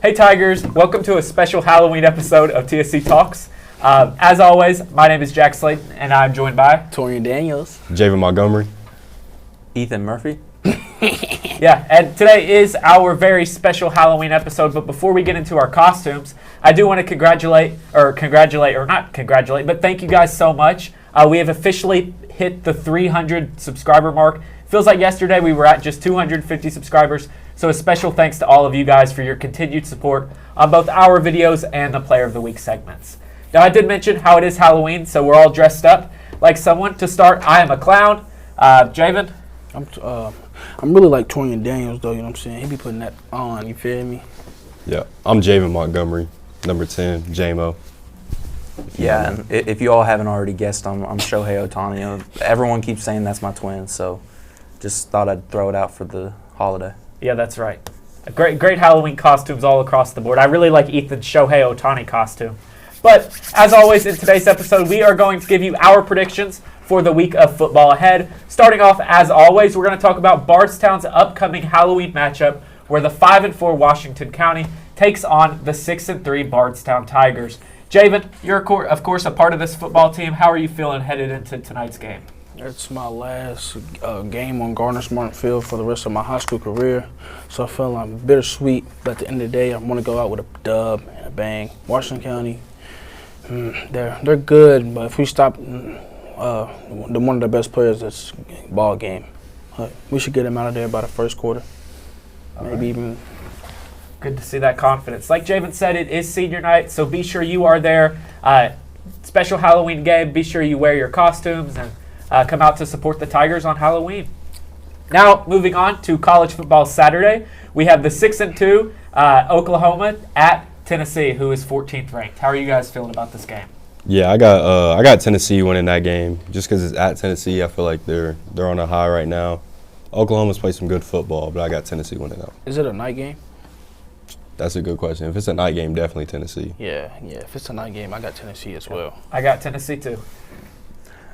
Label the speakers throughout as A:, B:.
A: Hey Tigers, welcome to a special Halloween episode of TSC Talks. As always, my name is Jack Slayton, and I'm joined by
B: Torian Daniels,
C: Javen Montgomery,
D: Ethan Murphy.
A: Yeah, and today is our very special Halloween episode, but before we get into our costumes, I do want to but thank you guys so much. We have officially hit the 300 subscriber mark. Feels like yesterday we were at just 250 subscribers, so a special thanks to all of you guys for your continued support on both our videos and the Player of the Week segments. Now, I did mention how it is Halloween, so we're all dressed up like someone. To start, I am a clown. Javen?
B: I'm really like Torian Daniels, though, you know what I'm saying? He be putting that on, you feel me?
C: Yeah, I'm Javen Montgomery, number 10, J-Mo.
D: Yeah, and if you all haven't already guessed, I'm Shohei Ohtani. Everyone keeps saying that's my twin, so just thought I'd throw it out for the holiday.
A: Yeah, that's right. Great Halloween costumes all across the board. I really like Ethan's Shohei Ohtani costume. But as always, in today's episode, we are going to give you our predictions for the week of football ahead. Starting off, as always, we're going to talk about Bardstown's upcoming Halloween matchup, where the 5-4 Washington County takes on the 6-3 Bardstown Tigers. Javen, you're of course a part of this football team. How are you feeling headed into tonight's game?
B: It's my last game on Gardner Smart Field for the rest of my high school career, so I feel I'm bittersweet. But at the end of the day, I want to go out with a dub and a bang. Washington County, they're good, but if we stop one of the best players, that's ball game. We should get him out of there by the first quarter, maybe even.
A: Good to see that confidence. Like Javen said, it is senior night, so be sure you are there. Special Halloween game. Be sure you wear your costumes and come out to support the Tigers on Halloween. Now, moving on to college football Saturday, we have the 6-2 Oklahoma at Tennessee, who is 14th ranked. How are you guys feeling about this game?
C: Yeah, I got Tennessee winning that game just because it's at Tennessee. I feel like they're on a high right now. Oklahoma's played some good football, but I got Tennessee winning out.
B: Is it a night game?
C: That's a good question. If it's a night game, definitely Tennessee.
B: Yeah. If it's a night game, I got Tennessee as well.
A: I got Tennessee too.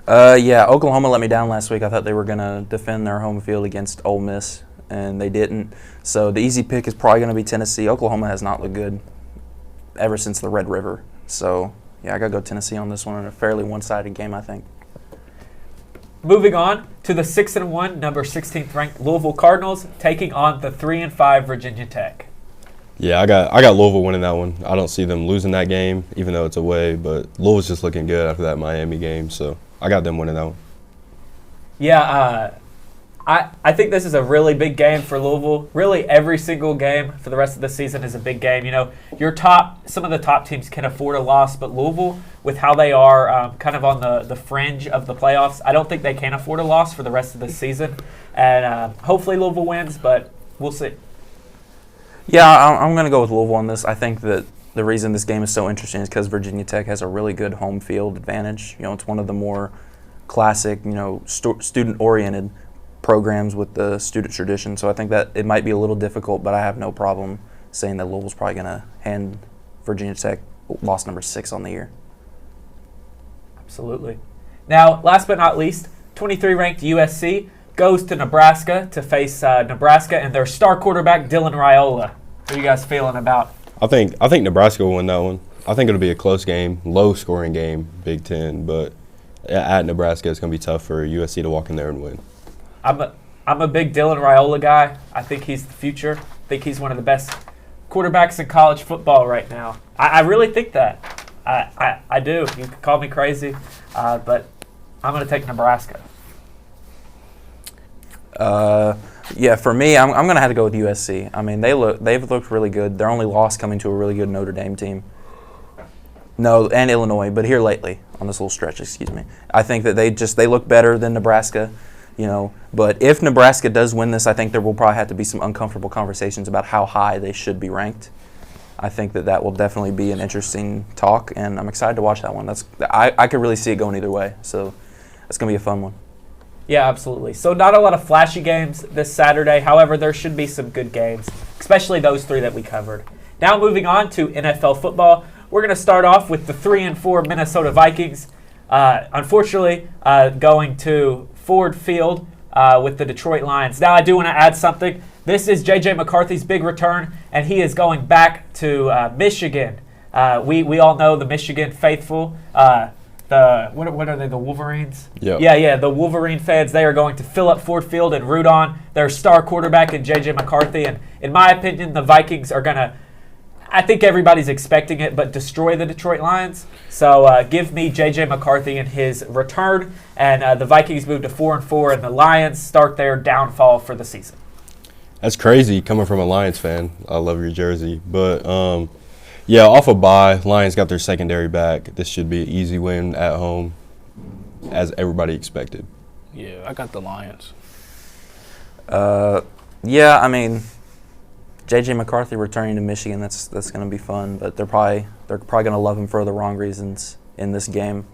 D: Yeah, Oklahoma let me down last week. I thought they were going to defend their home field against Ole Miss, and they didn't. So the easy pick is probably going to be Tennessee. Oklahoma has not looked good ever since the Red River. So, yeah, I got to go Tennessee on this one in a fairly one-sided game, I think.
A: Moving on to the 6-1, number 16th ranked Louisville Cardinals taking on the 3-5 Virginia Tech.
C: Yeah, I got Louisville winning that one. I don't see them losing that game, even though it's away. But Louisville's just looking good after that Miami game, so I got them winning that one.
A: Yeah, I think this is a really big game for Louisville. Really, every single game for the rest of the season is a big game. You know, some of the top teams can afford a loss, but Louisville, with how they are kind of on the fringe of the playoffs, I don't think they can afford a loss for the rest of the season. And hopefully Louisville wins, but we'll see.
D: Yeah, I'm going to go with Louisville on this. I think that the reason this game is so interesting is because Virginia Tech has a really good home field advantage. You know, it's one of the more classic, student-oriented programs with the student tradition. So I think that it might be a little difficult, but I have no problem saying that Louisville's probably going to hand Virginia Tech loss number 6 on the year.
A: Absolutely. Now, last but not least, 23-ranked USC goes to Nebraska to face Nebraska and their star quarterback, Dylan Raiola. What are you guys feeling about?
C: I think Nebraska will win that one. I think it'll be a close game, low-scoring game, Big Ten. But at Nebraska, it's going to be tough for USC to walk in there and win.
A: I'm a big Dylan Raiola guy. I think he's the future. I think he's one of the best quarterbacks in college football right now. I really think that. I do. You can call me crazy, but I'm going to take Nebraska.
D: Yeah, for me, I'm going to have to go with USC. I mean, they've looked really good. Their only loss coming to a really good Notre Dame team. No, and Illinois, but here lately on this little stretch, excuse me. I think that they look better than Nebraska, But if Nebraska does win this, I think there will probably have to be some uncomfortable conversations about how high they should be ranked. I think that will definitely be an interesting talk, and I'm excited to watch that one. I could really see it going either way, so it's going to be a fun one.
A: Yeah, absolutely. So not a lot of flashy games this Saturday. However, there should be some good games, especially those 3 that we covered. Now moving on to NFL football, we're going to start off with the 3-4 Minnesota Vikings. Unfortunately, going to Ford Field with the Detroit Lions. Now, I do want to add something. This is J.J. McCarthy's big return, and he is going back to Michigan. We all know the Michigan faithful. What are they, the Wolverines?
C: Yep.
A: Yeah, the Wolverine fans. They are going to fill up Ford Field and root on their star quarterback in J.J. McCarthy. And in my opinion, the Vikings are going to, I think everybody's expecting it, but destroy the Detroit Lions. So give me J.J. McCarthy in his return. And the Vikings move to 4-4, and the Lions start their downfall for the season.
C: That's crazy coming from a Lions fan. I love your jersey. But, yeah, off a bye, Lions got their secondary back. This should be an easy win at home, as everybody expected.
B: Yeah, I got the Lions.
D: Yeah, I mean, J.J. McCarthy returning to Michigan, that's going to be fun, but they're probably going to love him for the wrong reasons in this game.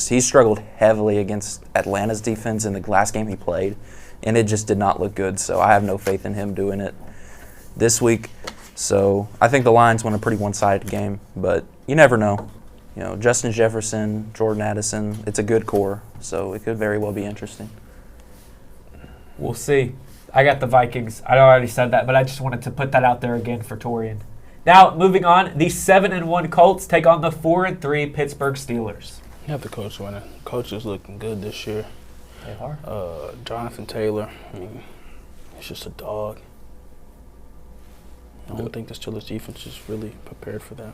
D: He struggled heavily against Atlanta's defense in the last game he played, and it just did not look good, so I have no faith in him doing it this week. So I think the Lions won a pretty one-sided game, but you never know. You know, Justin Jefferson, Jordan Addison, it's a good core, so it could very well be interesting.
A: We'll see. I got the Vikings. I already said that, but I just wanted to put that out there again for Torian. Now, moving on, the 7-1 Colts take on the 4-3 Pittsburgh Steelers.
B: You have the Colts winning. Coach is looking good this year.
A: They are.
B: Jonathan Taylor, I mean, he's just a dog. I don't think the Steelers defense is really prepared for that.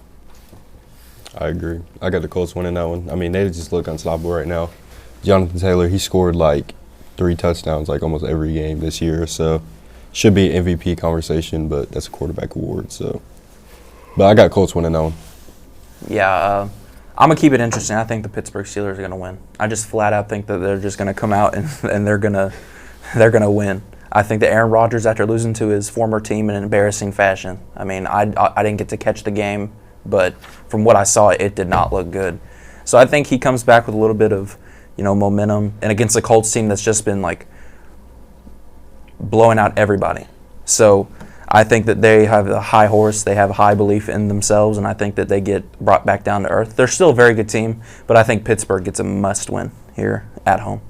C: I agree. I got the Colts winning that one. I mean, they just look unstoppable right now. Jonathan Taylor, he scored like 3 touchdowns like almost every game this year, so should be an MVP conversation, but that's a quarterback award. So, but I got Colts winning that one.
D: Yeah, I'm going to keep it interesting. I think the Pittsburgh Steelers are going to win. I just flat out think that they're just going to come out and they're going to win. I think that Aaron Rodgers, after losing to his former team in an embarrassing fashion, I mean, I didn't get to catch the game, but from what I saw, it did not look good. So I think he comes back with a little bit of, momentum, and against the Colts team that's just been like blowing out everybody. So I think that they have a high horse, they have high belief in themselves, and I think that they get brought back down to earth. They're still a very good team, but I think Pittsburgh gets a must-win here at home.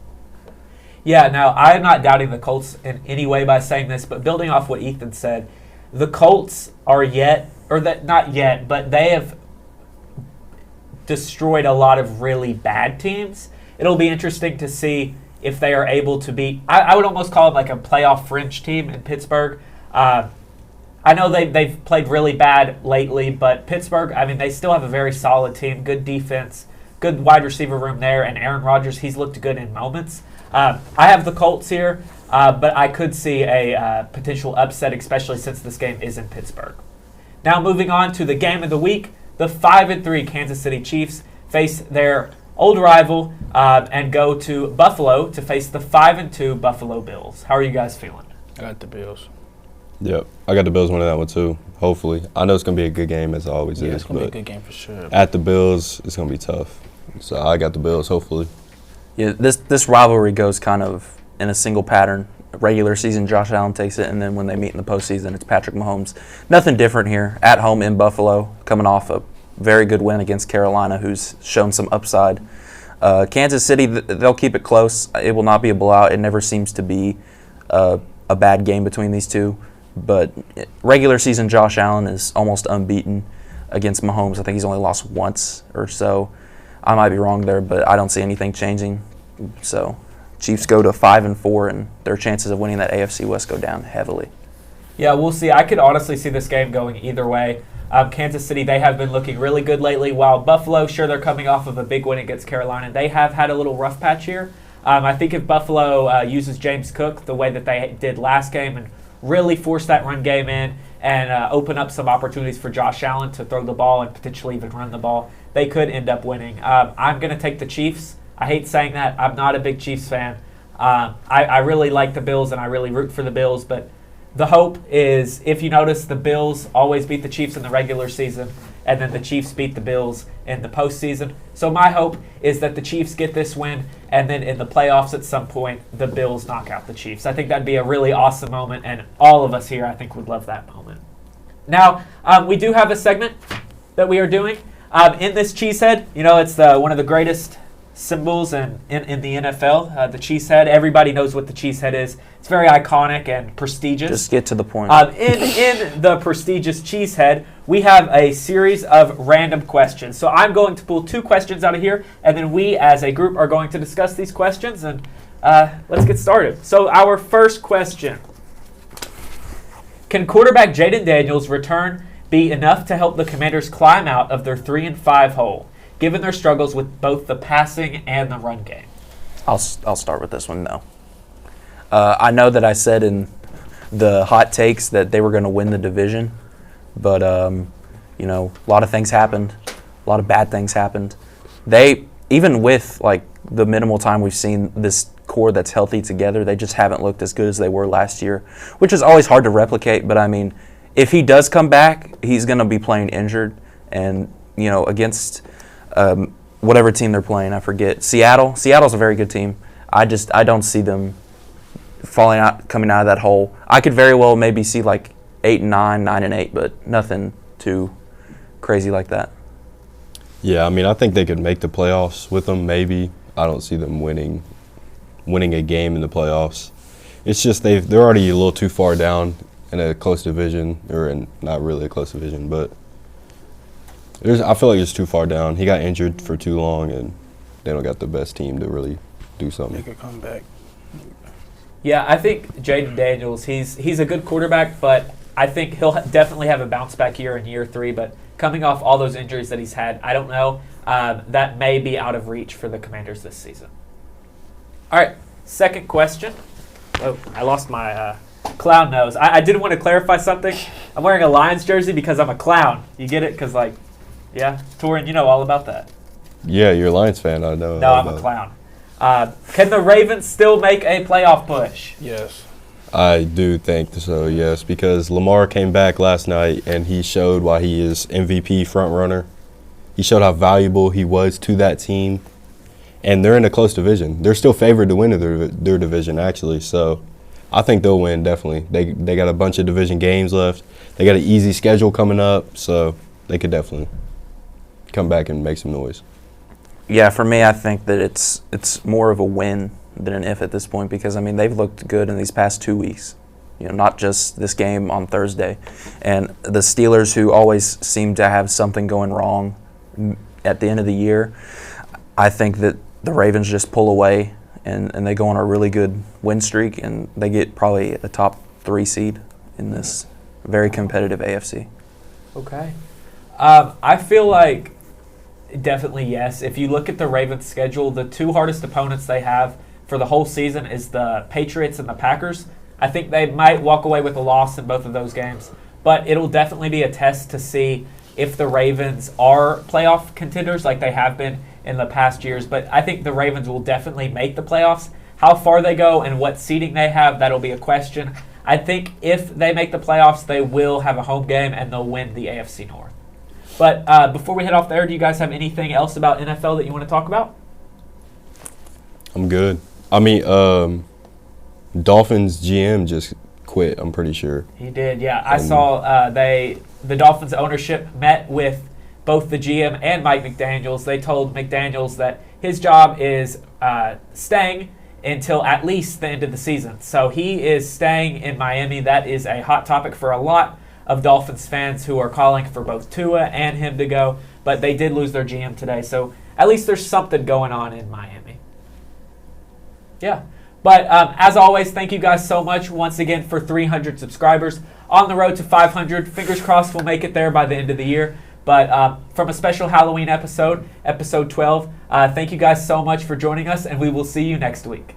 A: Yeah, now I am not doubting the Colts in any way by saying this, but building off what Ethan said, the Colts are not yet, but they have destroyed a lot of really bad teams. It'll be interesting to see if they are able to beat, I would almost call it like a playoff fringe team in Pittsburgh. I know they've played really bad lately, but Pittsburgh, I mean, they still have a very solid team, good defense, good wide receiver room there, and Aaron Rodgers, he's looked good in moments. I have the Colts here, but I could see a potential upset, especially since this game is in Pittsburgh. Now moving on to the game of the week, the 5-3 Kansas City Chiefs face their old rival and go to Buffalo to face the 5-2 Buffalo Bills. How are you guys feeling?
B: I got the Bills.
C: Yep, I got the Bills winning that one too, hopefully. I know it's going to be a good game as it always is.
B: It's going to be a good game for sure.
C: At the Bills, it's going to be tough. So I got the Bills, hopefully.
D: Yeah, this rivalry goes kind of in a single pattern. Regular season, Josh Allen takes it, and then when they meet in the postseason, it's Patrick Mahomes. Nothing different here. At home in Buffalo, coming off a very good win against Carolina, who's shown some upside. Kansas City, they'll keep it close. It will not be a blowout. It never seems to be a bad game between these two. But regular season, Josh Allen is almost unbeaten against Mahomes. I think he's only lost once or so. I might be wrong there, but I don't see anything changing. So Chiefs go to 5-4, and their chances of winning that AFC West go down heavily.
A: Yeah, we'll see. I could honestly see this game going either way. Kansas City, they have been looking really good lately, while Buffalo, sure, they're coming off of a big win against Carolina. They have had a little rough patch here. I think if Buffalo uses James Cook the way that they did last game and really force that run game in and open up some opportunities for Josh Allen to throw the ball and potentially even run the ball, they could end up winning. I'm going to take the Chiefs. I hate saying that. I'm not a big Chiefs fan. I really like the Bills, and I really root for the Bills, but the hope is, if you notice, the Bills always beat the Chiefs in the regular season, and then the Chiefs beat the Bills in the postseason. So my hope is that the Chiefs get this win, and then in the playoffs at some point, the Bills knock out the Chiefs. I think that'd be a really awesome moment, and all of us here, I think, would love that moment. Now, we do have a segment that we are doing. In this Cheesehead, it's one of the greatest symbols in the NFL. The cheese head. Everybody knows what the cheese head is. It's very iconic and prestigious.
D: Just get to the point.
A: In the prestigious cheese head, we have a series of random questions. So I'm going to pull 2 questions out of here, and then we as a group are going to discuss these questions. And let's get started. So our first question. Can quarterback Jaden Daniels' return be enough to help the Commanders climb out of their 3-5 hole, given their struggles with both the passing and the run game?
D: I'll start with this one, no. I know that I said in the hot takes that they were going to win the division, but, a lot of things happened. A lot of bad things happened. They, even with, the minimal time we've seen this core that's healthy together, they just haven't looked as good as they were last year, which is always hard to replicate. But, if he does come back, he's going to be playing injured. And, against whatever team they're playing, I forget. Seattle. Seattle's a very good team. I don't see them coming out of that hole. I could very well maybe see 8-9, 9-8, but nothing too crazy like that.
C: Yeah, I think they could make the playoffs with them, maybe. I don't see them winning a game in the playoffs. It's just they're already a little too far down in a close division, not really a close division, but I feel like it's too far down. He got injured for too long, and they don't got the best team to really do something.
B: They could come back.
A: Yeah, I think Jaden Daniels, he's a good quarterback, but I think he'll definitely have a bounce back year in year 3. But coming off all those injuries that he's had, I don't know. That may be out of reach for the Commanders this season. All right, second question. Oh, I lost my clown nose. I did want to clarify something. I'm wearing a Lions jersey because I'm a clown. You get it? Because, yeah, Torin, you know all about that.
C: Yeah, you're a Lions fan, I know.
A: No, I'm a clown. Can the Ravens still make a playoff push?
B: Yes.
C: I do think so, yes, because Lamar came back last night and he showed why he is MVP front runner. He showed how valuable he was to that team, and they're in a close division. They're still favored to win their division, actually, so I think they'll win, definitely. They got a bunch of division games left. They got an easy schedule coming up, so they could definitely come back and make some noise.
D: Yeah, for me, I think that it's more of a win than an if at this point because, they've looked good in these past 2 weeks, not just this game on Thursday. And the Steelers, who always seem to have something going wrong at the end of the year, I think that the Ravens just pull away and they go on a really good win streak and they get probably a top 3 seed in this very competitive AFC.
A: Okay. I feel like definitely yes. If you look at the Ravens' schedule, the 2 hardest opponents they have for the whole season is the Patriots and the Packers. I think they might walk away with a loss in both of those games, but it'll definitely be a test to see if the Ravens are playoff contenders like they have been in the past years. But I think the Ravens will definitely make the playoffs. How far they go and what seeding they have, that'll be a question. I think if they make the playoffs, they will have a home game and they'll win the AFC North. But before we head off there, do you guys have anything else about NFL that you want to talk about?
C: I'm good. Dolphins GM just quit, I'm pretty sure.
A: He did, yeah. I saw the Dolphins ownership met with both the GM and Mike McDaniels. They told McDaniels that his job is staying until at least the end of the season. So he is staying in Miami. That is a hot topic for a lot of Dolphins fans who are calling for both Tua and him to go. But they did lose their GM today. So at least there's something going on in Miami. Yeah. But as always, thank you guys so much once again for 300 subscribers. On the road to 500. Fingers crossed we'll make it there by the end of the year. But from a special Halloween episode, episode 12, thank you guys so much for joining us, and we will see you next week.